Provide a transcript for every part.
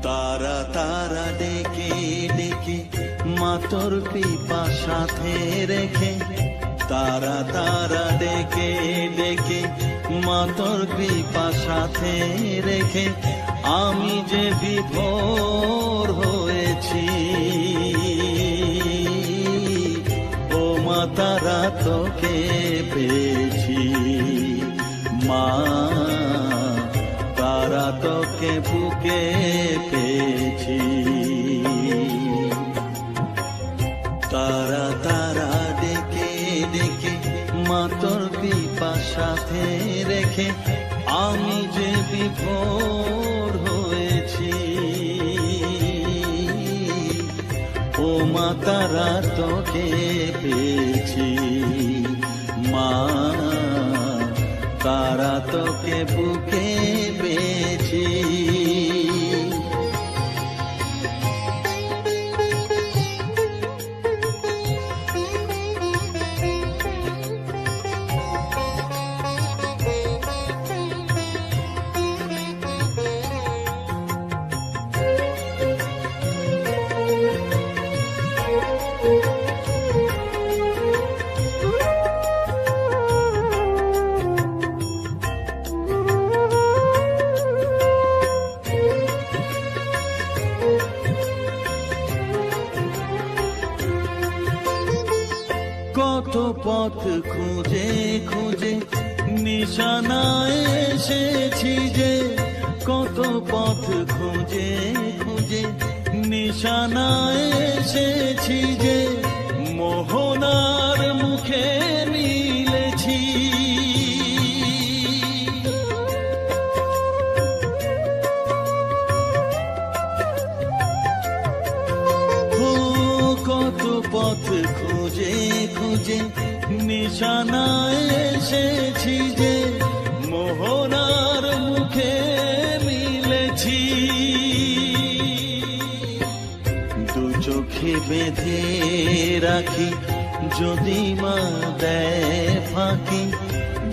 তারা তারা ডেকে ডেকে মা তোর কৃপা সাথে রেখে, তারা তারা ডেকে ডেকে মা তোর কৃপা সাথে রেখে, আমি যে বিভোর হয়েছি। ও মা তারা তোকে পেয়েছি, মা তারা তোকে বুকে পেয়েছি। তারা তারা ডেকে ডেকে মা তোর কৃপা সাথে রেখে, আমি যে বিভোর হয়েছি। ও মা তারা তোকে পেয়েছি, মা তারা তোকে বুকে পেয়েছি। কত পথ খুঁজে খুঁজে নিশানায় এসেছি যে, কত পথ খুঁজে খুঁজে নিশানায় এসেছি যে, মোহনার মুখে মিলেছি। কত পথ খুঁজে খুঁজে নিশানায় এসেছি যে, মোহনার মুখে মিলেছি। দু চোখে বেঁধে রাখি যদি মা দেয় ফাঁকি,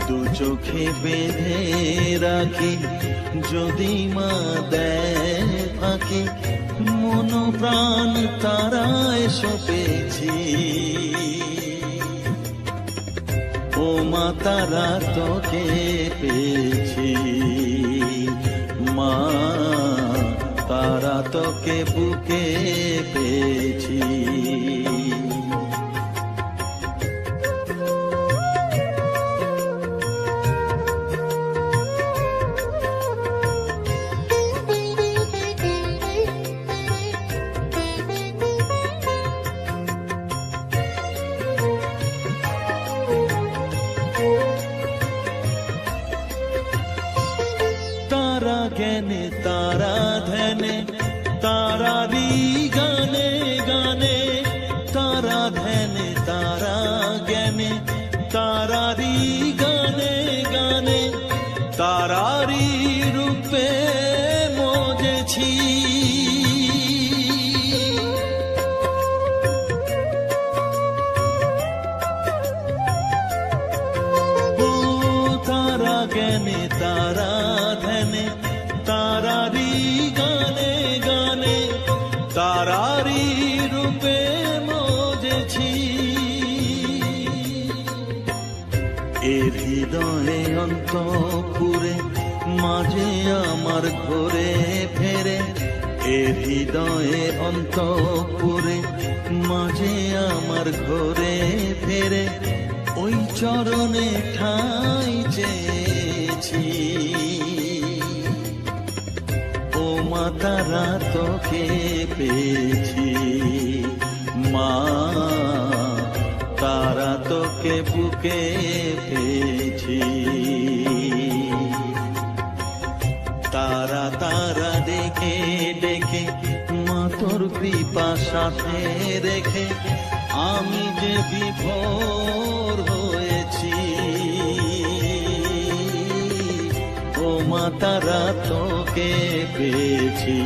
দু চোখে বেঁধে রাখি যদি মা দেয় ফাঁকি, মন প্রাণ তারায় সপেছি। ও মা তারা তোকে পেয়েছি, মা তারা তোকে বুকে পেয়েছি। তারা জ্ঞানে তারা ধ্যানে তারারি গানে গানে, তারা ধ্যানে তারা জ্ঞানে তারারি গানে গানে, তারারি রূপে মজেছি। ও তারা জ্ঞানে তারা ধ্যানে তারারি গানে গানে, তারারি রূপে মজেছি। এ হৃদয়ে অন্তঃপুরে মাঝে আমার ঘরে ফেরে, এ হৃদয়ে অন্তঃপুরে মাঝে আমার ঘরে ফেরে, ওই চরণে ঠাঁই চেয়েছি। ও মা তারা তোকে পেয়েছি, মা তারা তোকে বুকে পেয়েছি। তারা তারা ডেকে ডেকে মা তোর কৃপা সাথে রেখে, আমি যে বিভোর হয়েছি। ও মা তারা তোকে পেয়েছি,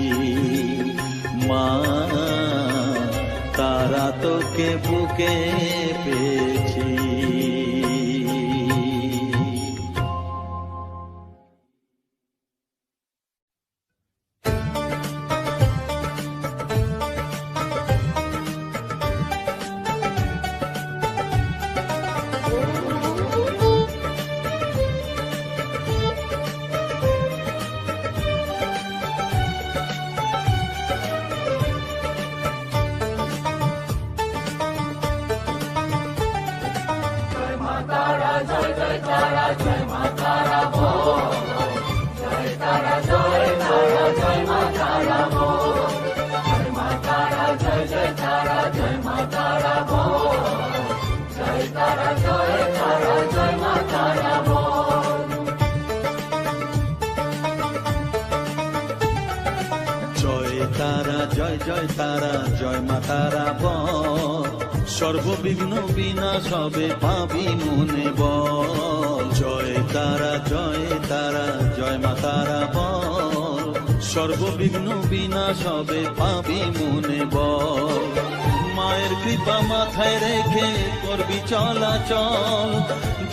মা তারা তোকে বুকে পেয়েছি। জয় তারা জয় জয় তারা জয় মা তারা বল, সর্ববিঘ্ন বিনাশ হবে পাবি মনে বল। জয় তারা জয় তারা জয় মা তারা বল, সর্ববিঘ্ন বিনাশ হবে পাবি মনে বল। মায়ের কৃপা মাথায় রেখে করবি চলাচল,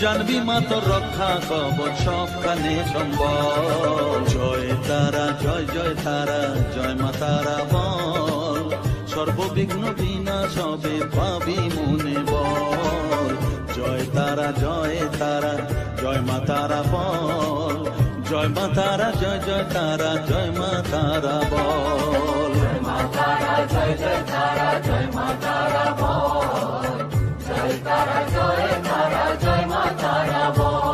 জানবি মা তোর রক্ষা কবচ সবখানে সম্বল। জয় তারা জয় জয় তারা জয় মা তারা বল, সর্ববিঘ্ন বিনাশ হবে পাবি মনে বল। জয় তারা জয় তারা জয় মা তারা বল, জয় মা তারা জয় জয় তারা জয় মা তারা বল। জয় মা তারা জয় জয় তারা জয় মা তারা বল, জয় তারা জয় তারা জয় মা তারা বল।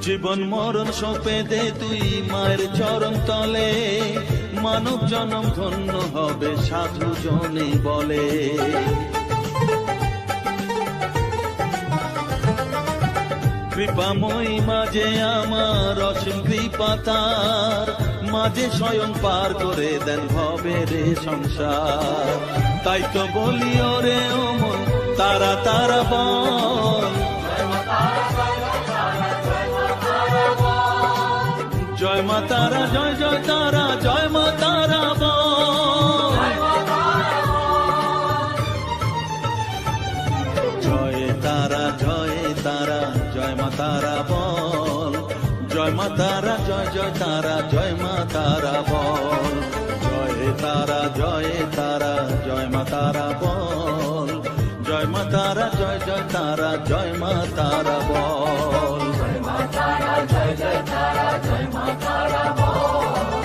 জীবন মরণ সঁপে দে তুই মায়ের চরণ তলে, মানব জনম ধন্য হবে সাধু জনে বলে। কৃপাময়ী মাঝে আমার অসীম কৃপা তার, মাঝে স্বয়ং পার করে দেন ভবের সংসার। তাই তো বলি ওরে ও মন তারা তারা বল, জয় মা তারা জয় জয় তারা জয় মা তারা বল। জয় তারা জয় তারা জয় মা তারা বল, জয় মা তারা জয় জয় তারা জয় মা তারা বল। জয় তারা জয় তারা জয় মা তারা বল, জয় মা তারা জয় জয় তারা জয় মা তারা বল। জয় মা তারা জয় জয় তারা জয় মা তারা বল,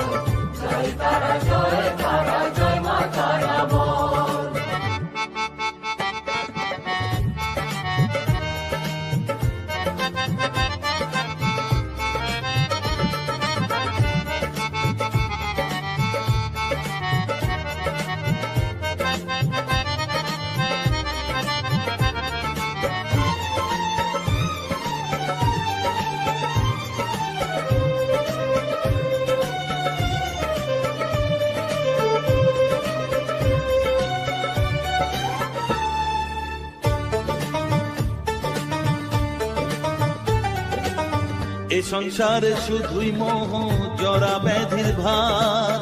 জয় তারা জয় তারা জয় মা তারা বল। এ সংসারে শুধুই মোহ জরা ব্যাধির ভার,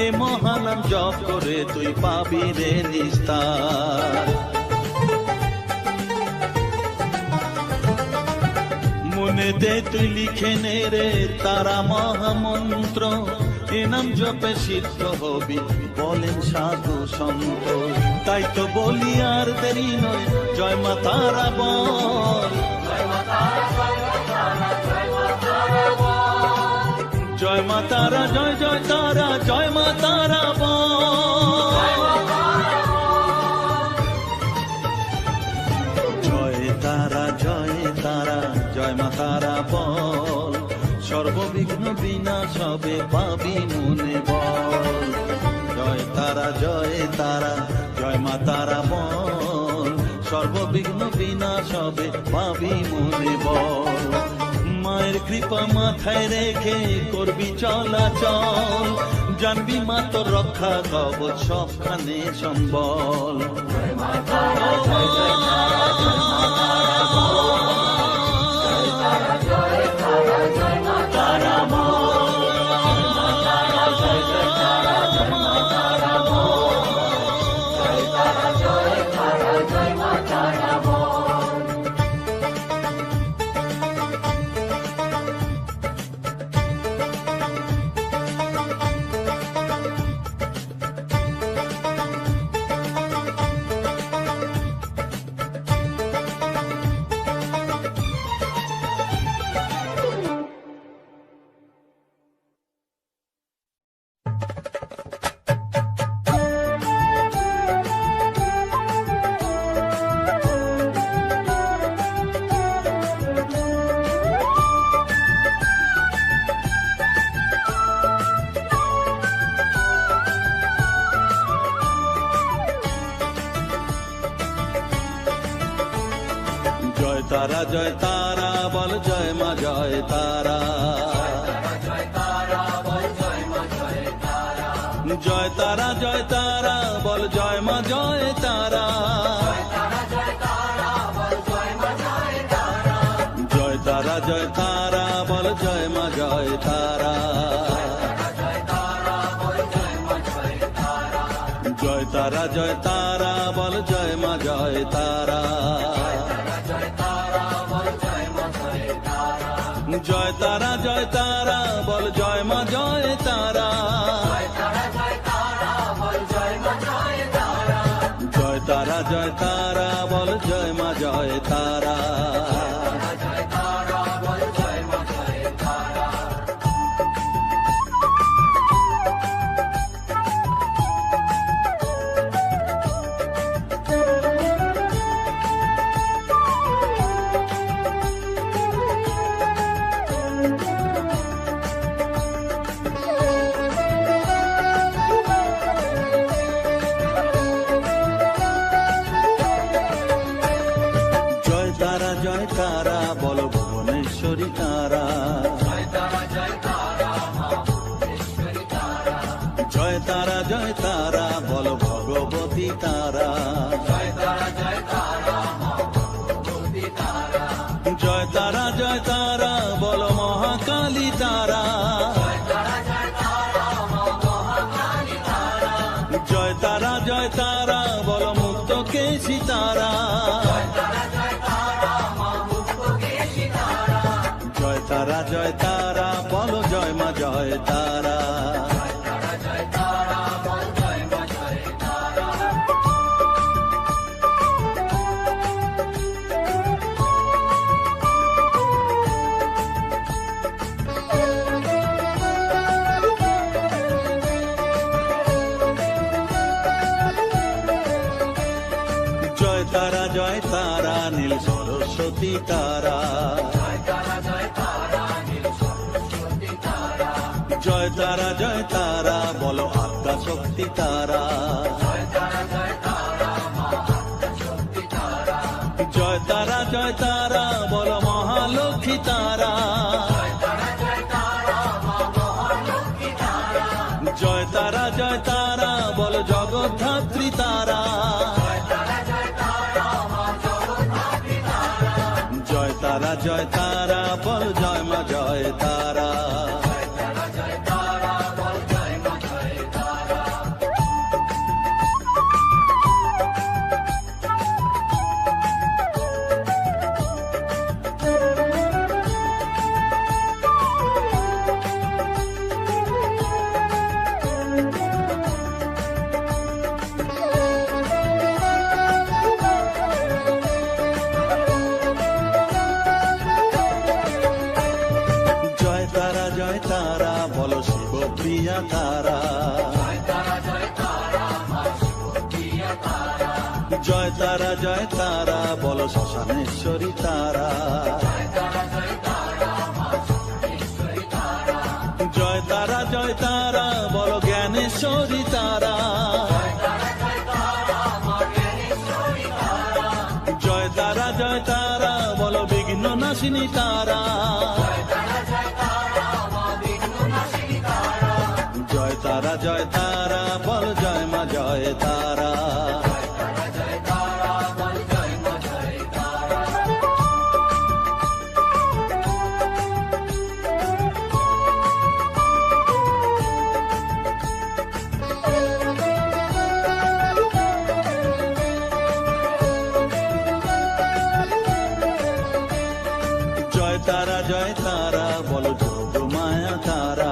এ মহানাম জপ করে তুই পাবি রে নিস্তার। মনে দে তুই লিখে নে রে তারা মহামন্ত্র, এ নাম জপে সিদ্ধ হবি বলেন সাধু সন্ত। তাই তো বলি আর দেরি নয় জয় মা তারা বল, জয় মা তারা জয় মা তারা জয় মা তারা জয় জয় তারা জয় মা তারা বল। জয় তারা জয় তারা জয় মা তারা বল, সর্ববিঘ্ন বিনাশ হবে পাবি মনে বল। জয় তারা জয় তারা জয় মা তারা বল, সর্ববিঘ্ন বিনাশ হবে পাবি মনে বল। মায়ের কৃপা মাথায় রেখে করবি চলাচল, জানবি মা তোর রক্ষা কবচ সবখানে সম্বল। জয় মা তারা জয় জয় তারা জয় মা তারা বল, জয় তারা জয় তারা জয় মা তারা বল। জয় মা তারা জয় জয় তারা জয় মা তারা বল, জয় তারা জয় তারা জয় মা তারা বল। তারা জয় তারা বল জয় মা জয় তারা। জয় তারা জয় তারা বল জয় মা জয় তারা। জয় তারা জয় তারা বল জয় মা জয় তারা। জয় তারা জয় তারা বল জয় মা জয় তারা। জয় তারা জয় তারা বল জয় মা জয় তারা। জয় তারা জয় তারা বল জয় মা জয় তারা। জয় তারা জয় তারা বল ভুবনেশ্বরী তারা। জয় তারা জয় তারা বল ভগবতী তারা। জয় তারা জয় তারা বল মহাকালী তারা। জয় তারা জয় তারা বল মুক্ত কেশী তারা। জয় তারা জয় তারা বল জয় মা জয় তারা। জয় তারা জয় তারা নীল সরস্বতী তারা। জয় তারা জয় তারা বলো আত্মা শক্তি তারা। জয় তারা জয় তারা বলো মহালক্ষ্মী তারা। জয় তারা জয় তারা বলো জগদ্ধাত্রী তারা। জয় তারা জয় তারা বল জয় মা জয় তারা। জয় তারা জয় তারা বলো শিবপ্রিয়া তারা। জয় তারা জয় তারা বলো শ্মশানেশ্বরী তারা। জয় তারা জয় তারা বলো জ্ঞানেশ্বরী তারা। জয় তারা জয় তারা বলো বিঘ্ন নাশিনী তারা। জয় তারা জয় তারা বল জয় মা জয় তারা। জয় তারা জয় তারা বলো যোগ মায়া তারা।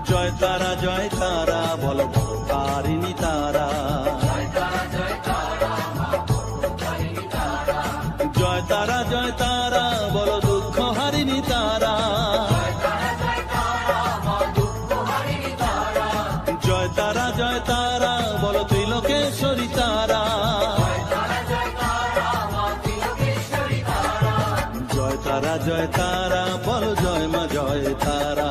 জয় তারা জয় তারা বলো তারিণী তারা। জয় তারা জয় তারা বলো দুঃখ হারিণী তারা। জয় তারা জয় তারা বলো ত্রিলোকেশ্বরী তারা। জয় তারা জয় তারা বলো জয় মা জয় তারা।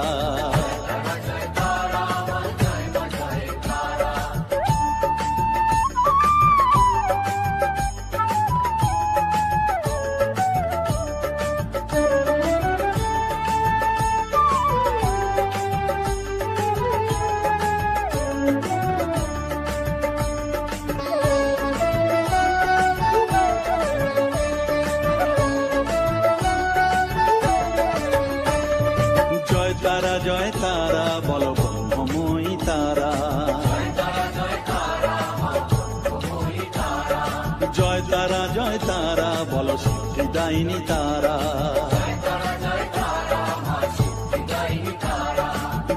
জয় তারা বলো সিদ্ধিদায়িনী তারা,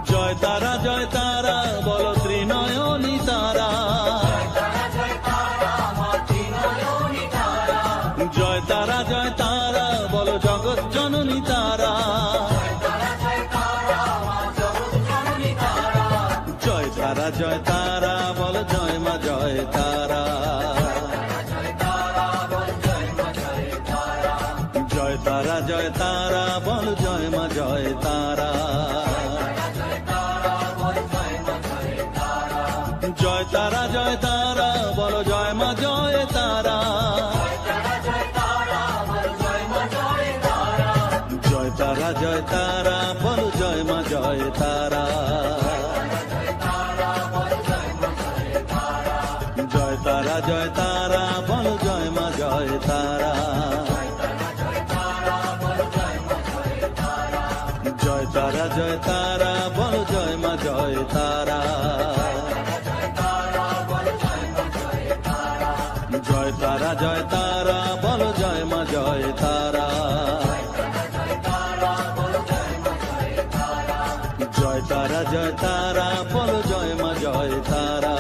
জয় তারা বলো ত্রিনয়নী তারা, জয় তারা বলো জগৎ জননী তারা, জয় তারা বলো জয় মা জয় তারা, জয় তারা বলো জয় মা জয় তারা, জয় তারা বলো জয় মা জয় তারা, জয় তারা বলো জয় মা জয় তারা, জয় তারা বলো জয় মা জয় তারা, জয় তারা বলো জয় মা জয় তারা, জয় তারা বলো জয় মা জয় তারা, জয় তারা বলো জয় মা জয় তারা।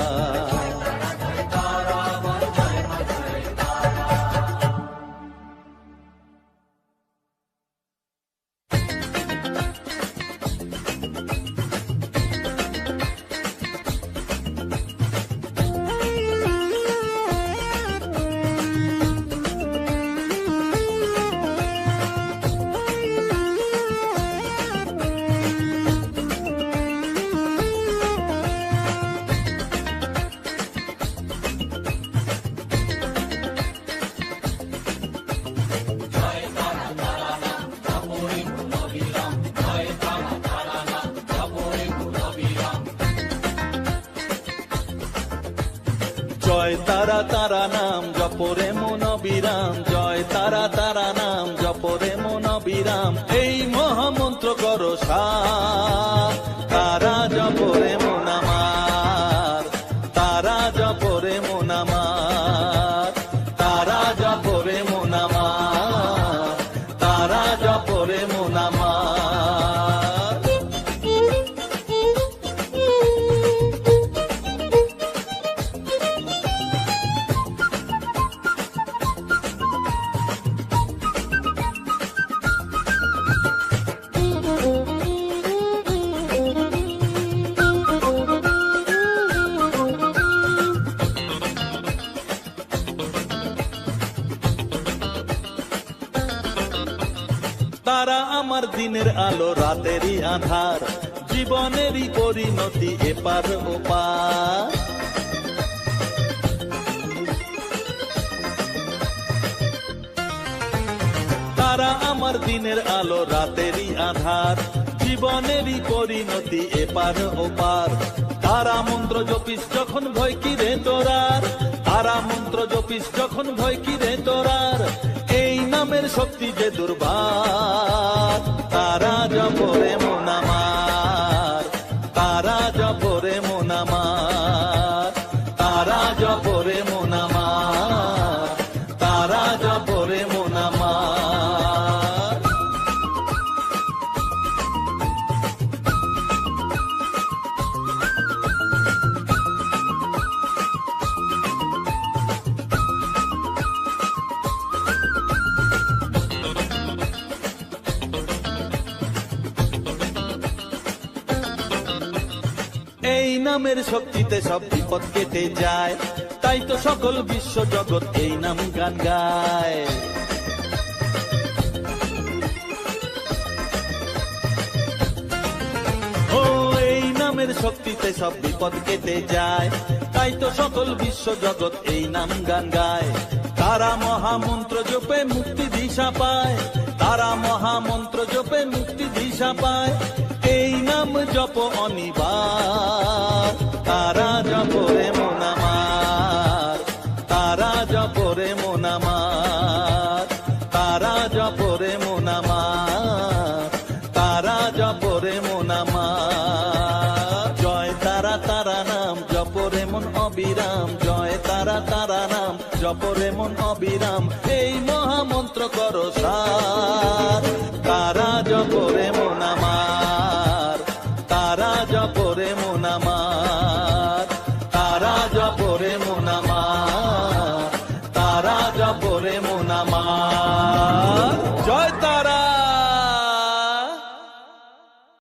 জয় তারা নাম জপরে মন বিরাম, জয় তারা নাম জপরে মন বিরাম, এই মহামন্ত্র করো সার, তারা জপরে মন আমার, তারা জপরে মন আমার, তারা জপরে মন আমার, তারা জপরে মন আমার। তারা আমার দিনের আলো রাতেরই আধার, জীবনেরই পরিণতি এপার ওপার, তারা আমার দিনের আলো রাতেরই আধার, জীবনেরই পরিণতি এপার ওপার, তারা মন্ত্র জপিস যখন ভয় কি রে তোরার, তারা মন্ত্র জপিস যখন ভয় কি রে তোরার, এই নামের শক্তি যে দুর্বার, তারা জপরে মন আমার, তারা জপরে মন আমার, তারা জপরে মন আমার, তারা জপরে মন আমার। এই নামের শক্তিতে সব বিপদ কেটে যায়, তাই তো সকল বিশ্ব জগৎ এই নাম গান গায়। ও এই নামের শক্তিতে সব বিপদ কেটে যায়, তাই তো সকল বিশ্ব জগৎ এই নাম গান গায়। তারা মহামন্ত্র জপে মুক্তি দিশা পায়, তারা মহামন্ত্র জপে মুক্তি দিশা পায়, এই নাম জপ অনিবার, তারা জপরে মন আমার, তারা জপরে মন আমার, তারা জপরে মন আমার, তারা জপরে মন আমার। জয় তারা নাম জপরে মন অবিরাম, জয় তারা নাম জপরে মন এখন অবিরাম এই মহামন্ত্র করো সার। তারা জপরে মন আমার, তারা জপরে মন আমার, তারা জপরে মন আমার, তারা জপরে মন আমার।